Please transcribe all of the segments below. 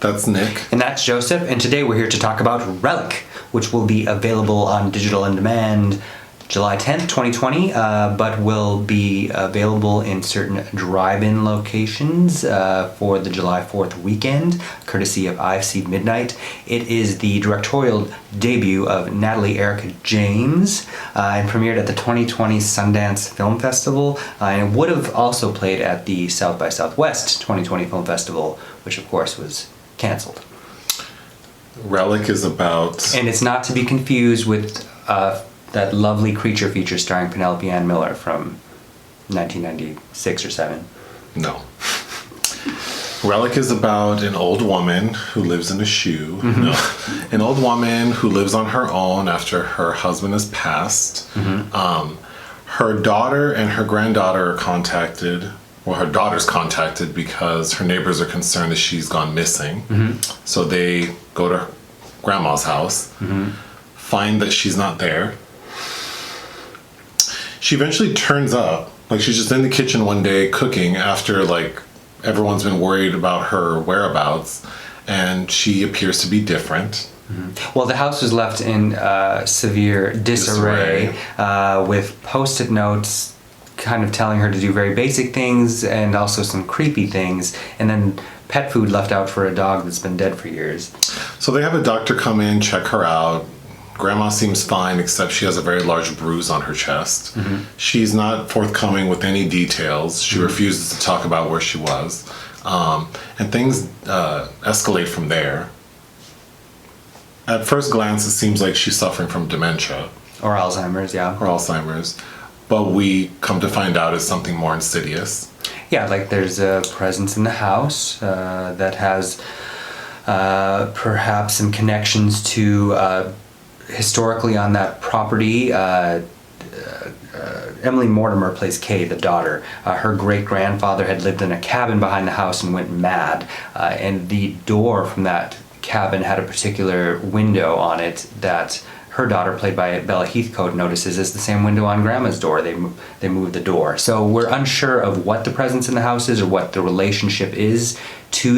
That's Nick. And that's Joseph. And today we're here to talk about Relic, which will be available on digital on demand July 10th, 2020, but will be available in certain drive-in locations for the July 4th weekend, courtesy of IFC Midnight. It is the directorial debut of Natalie Erika James and premiered at the 2020 Sundance Film Festival, and it would have also played at the South by Southwest 2020 Film Festival, which of course was cancelled. Relic is about... And it's not to be confused with that lovely creature feature starring Penelope Ann Miller from 1996 or 7. No. Relic is about an old woman who lives in a shoe. Mm-hmm. No. An old woman who lives on her own after her husband has passed. Mm-hmm. Her daughter and her granddaughter are contacted. Well, her daughter's contacted because her neighbors are concerned that she's gone missing. Mm-hmm. So they go to grandma's house, find that she's not there. She eventually turns up, like she's just in the kitchen one day cooking after like everyone's been worried about her whereabouts, and she appears to be different. Mm-hmm. Well, the house was left in severe disarray. With post-it notes kind of telling her to do very basic things and also some creepy things, and then pet food left out for a dog that's been dead for years. So they have a doctor come in, check her out. Grandma seems fine, except she has a very large bruise on her chest. Mm-hmm. She's not forthcoming with any details. She refuses to talk about where she was. And things escalate from there. At first glance, it seems like she's suffering from dementia. Or Alzheimer's, yeah. Or Alzheimer's. But we come to find out it's something more insidious. Yeah, like there's a presence in the house that has perhaps some connections to... historically on that property, Emily Mortimer plays Kay, the daughter. Her great-grandfather had lived in a cabin behind the house and went mad. And the door from that cabin had a particular window on it that her daughter, played by Bella Heathcote, notices is the same window on Grandma's door. They moved the door. So we're unsure of what the presence in the house is or what the relationship is to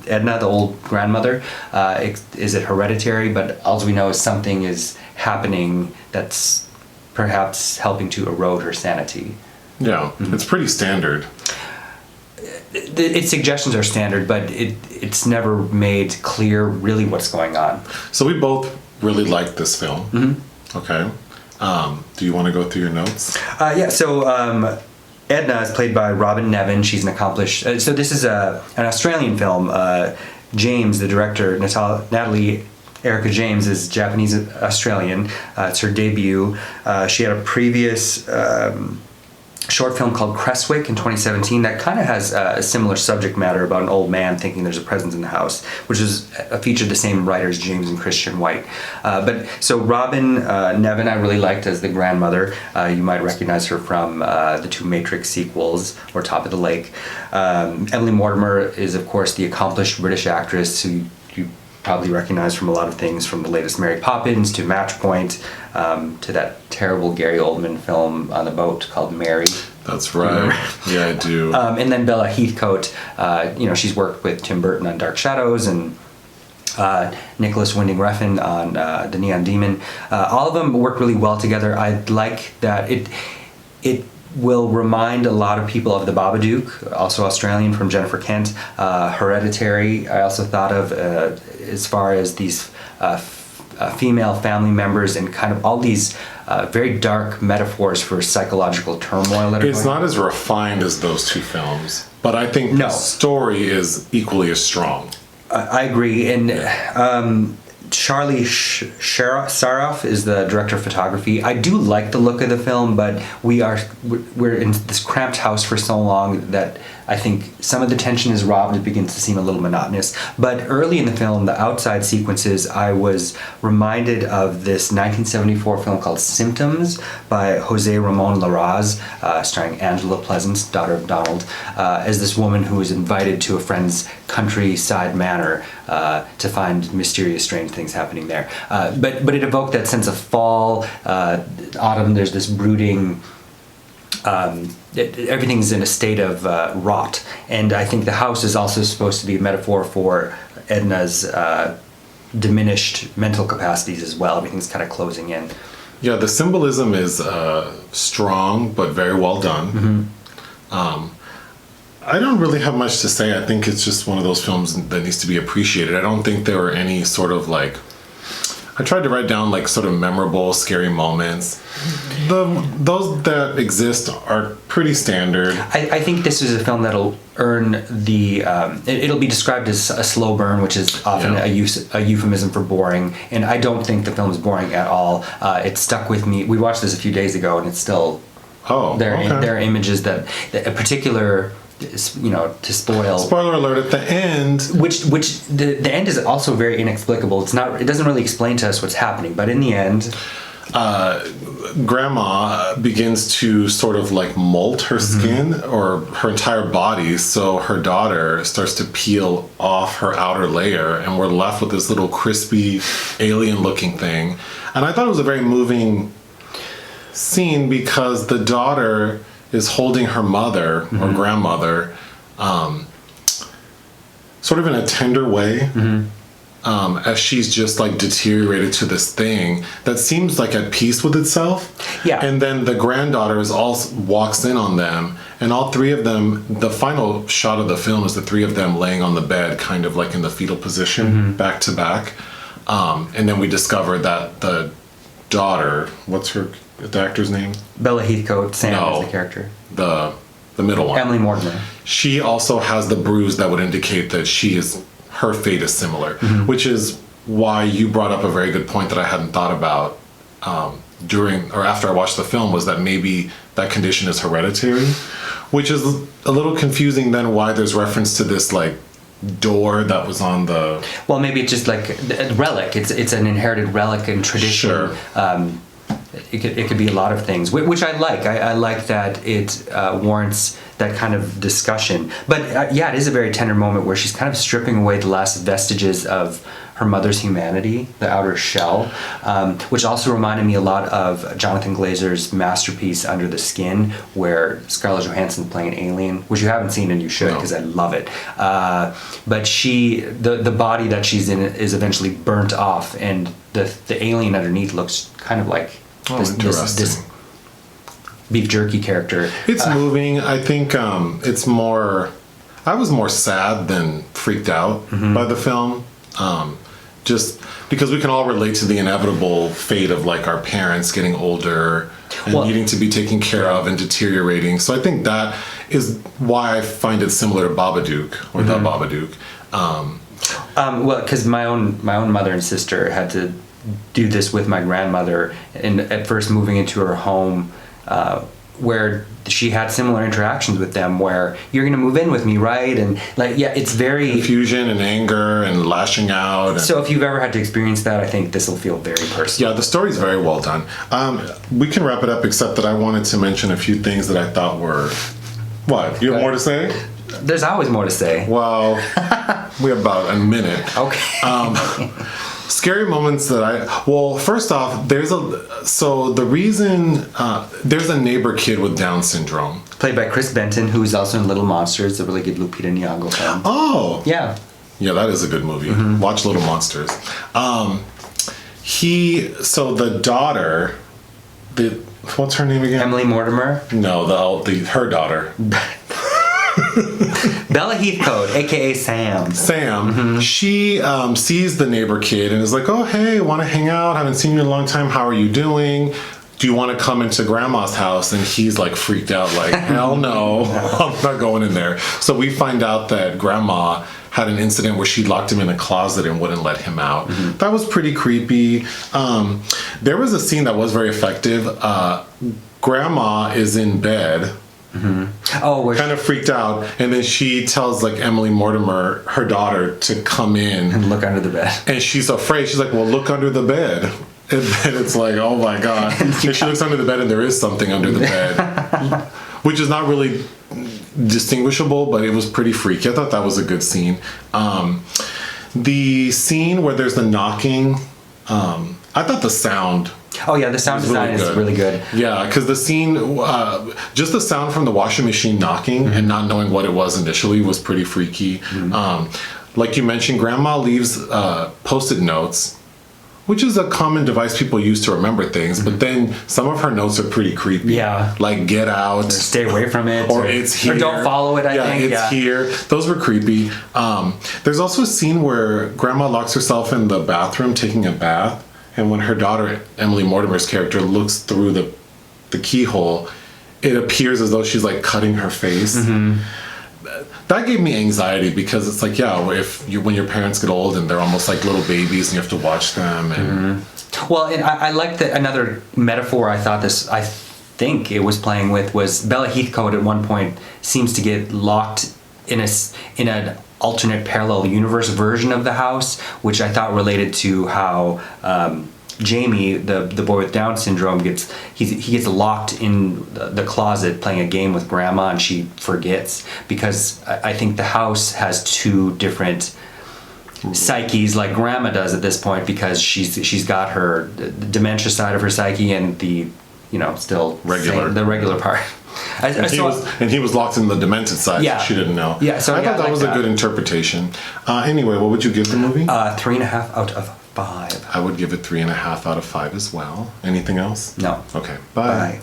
Edna, the old grandmother. Is it hereditary? But all we know is something is happening that's perhaps helping to erode her sanity. Yeah, It's pretty standard. Its suggestions are standard, but it's never made clear really what's going on. So we both really liked this film. Mm-hmm. Okay. Do you want to go through your notes? Yeah, so... Edna is played by Robyn Nevin. She's an accomplished... so this is an Australian film. James, the director, Natalie Erika James, is Japanese-Australian. It's her debut. She had a previous short film called Creswick in 2017 that kind of has a similar subject matter about an old man thinking there's a presence in the house, which is a feature of the same writers, James and Christian White. But so Robyn Nevin I really liked as the grandmother. You might recognize her from the 2 Matrix sequels or Top of the Lake. Emily Mortimer is, of course, the accomplished British actress who you probably recognize from a lot of things, from the latest Mary Poppins to Match Point, to that terrible Gary Oldman film on the boat called Mary. That's right. Yeah, I do. And then Bella Heathcote, she's worked with Tim Burton on Dark Shadows and Nicholas Winding Refn on The Neon Demon. All of them work really well together. I like that it will remind a lot of people of the Babadook, also Australian, from Jennifer Kent. Hereditary, I also thought of as far as these female family members and kind of all these very dark metaphors for psychological turmoil that are It's not as refined as those 2 films, but I think the story is equally as strong. I agree. And Charlie Sarroff is the director of photography. I do like the look of the film, but we're in this cramped house for so long that I think some of the tension is robbed. It begins to seem a little monotonous. But early in the film, the outside sequences, I was reminded of this 1974 film called Symptoms by Jose Ramon Larraz, starring Angela Pleasance, daughter of Donald, as this woman who is invited to a friend's countryside manor to find mysterious, strange things happening there. But it evoked that sense of fall, autumn. There's this brooding everything's in a state of rot. And I think the house is also supposed to be a metaphor for Edna's diminished mental capacities as well. Everything's kind of closing in. Yeah, the symbolism is strong, but very well done. I don't really have much to say. I think it's just one of those films that needs to be appreciated. I don't think there were any sort of like... I tried to write down like sort of memorable, scary moments. Those that exist are pretty standard. I think this is a film that'll earn the... it'll be described as a slow burn, which is often a euphemism for boring. And I don't think the film is boring at all. It stuck with me. We watched this a few days ago, and it's still... There are images that a particular... to spoil. Spoiler alert at the end. Which the end is also very inexplicable. It doesn't really explain to us what's happening, but in the end, Grandma begins to sort of like molt her skin or her entire body, so her daughter starts to peel off her outer layer, and we're left with this little crispy alien looking thing. And I thought it was a very moving scene because the daughter is holding her mother or grandmother sort of in a tender way as she's just like deteriorated to this thing that seems like at peace with itself. Yeah. And then the granddaughter walks in on them, and all three of them, the final shot of the film is the three of them laying on the bed kind of like in the fetal position, back to back. And then we discover that the daughter, what's the actor's name? Bella Heathcote, Sam is the character. The middle one. Emily Mortimer. She also has the bruise that would indicate that her fate is similar, which is why you brought up a very good point that I hadn't thought about during or after I watched the film, was that maybe that condition is hereditary, which is a little confusing then why there's reference to this like door that was on the... Well, maybe it's just like a relic. It's an inherited relic and tradition. Sure. It could be a lot of things, which I like. I like that it warrants that kind of discussion. But it is a very tender moment where she's kind of stripping away the last vestiges of her mother's humanity, the outer shell, which also reminded me a lot of Jonathan Glazer's masterpiece Under the Skin, where Scarlett Johansson's playing an alien, which you haven't seen and you should, because I love it. But the body that she's in is eventually burnt off, and the alien underneath looks kind of like this beef jerky character. It's moving. I think it's more... I was more sad than freaked out by the film. Just because we can all relate to the inevitable fate of like our parents getting older and needing to be taken care of and deteriorating. So I think that is why I find it similar to Babadook or the Babadook. Because my own mother and sister had to do this with my grandmother, and at first moving into her home, where she had similar interactions with them, where you're going to move in with me, right? And like, it's very... Confusion and anger and lashing out. So if you've ever had to experience that, I think this will feel very personal. Yeah, the story's very well done. We can wrap it up, except that I wanted to mention a few things that I thought were... What? You have more to say? There's always more to say. Well, we have about a minute. Okay. Scary moments that well, first off, there's a neighbor kid with Down syndrome. Played by Chris Bunton, who's also in Little Monsters, a really good Lupita Nyong'o film. Oh! Yeah. Yeah, that is a good movie. Watch Little Monsters. The daughter, what's her name again? Emily Mortimer? No, her daughter. Bella Heathcote, aka Sam. She sees the neighbor kid and is like, "Oh, hey, want to hang out? Haven't seen you in a long time. How are you doing? Do you want to come into Grandma's house?" And he's like freaked out, like, "Hell no, I'm not going in there." So we find out that Grandma had an incident where she locked him in a closet and wouldn't let him out. That was pretty creepy. There was a scene that was very effective. Grandma is in bed. Oh, kind of freaked out, and then she tells like Emily Mortimer, her daughter, to come in and look under the bed, and she's afraid. She's like, "Well, look under the bed," and then it's like, "Oh my god!" And she looks under the bed, and there is something under the bed, which is not really distinguishable, but it was pretty freaky. I thought that was a good scene. The scene where there's the knocking, I thought the sound Oh yeah, the sound design is really good. Yeah, because the scene, just the sound from the washing machine knocking and not knowing what it was initially was pretty freaky. Like you mentioned, Grandma leaves Post-it notes, which is a common device people use to remember things, but then some of her notes are pretty creepy. Yeah. Like, get out. Or stay away from it. Or it's here. Or don't follow it, I think. It's here. Those were creepy. There's also a scene where Grandma locks herself in the bathroom taking a bath, and when her daughter, Emily Mortimer's character, looks through the keyhole, it appears as though she's, like, cutting her face. That gave me anxiety because it's like, when your parents get old and they're almost like little babies and you have to watch them. And Well, and I like that another metaphor I think it was playing with was Bella Heathcote at one point seems to get locked in an alternate parallel universe version of the house, which I thought related to how Jamie, the boy with Down syndrome, he gets locked in the closet playing a game with Grandma, and she forgets because I think the house has two different psyches, like Grandma does at this point, because she's got her dementia side of her psyche and the still the regular part. And he was locked in the demented side, so she didn't know. Yeah, so I thought that was a good interpretation. Anyway, what would you give the movie? 3.5 out of 5. I would give it 3.5 out of 5 as well. Anything else? No. Okay. Bye. Bye.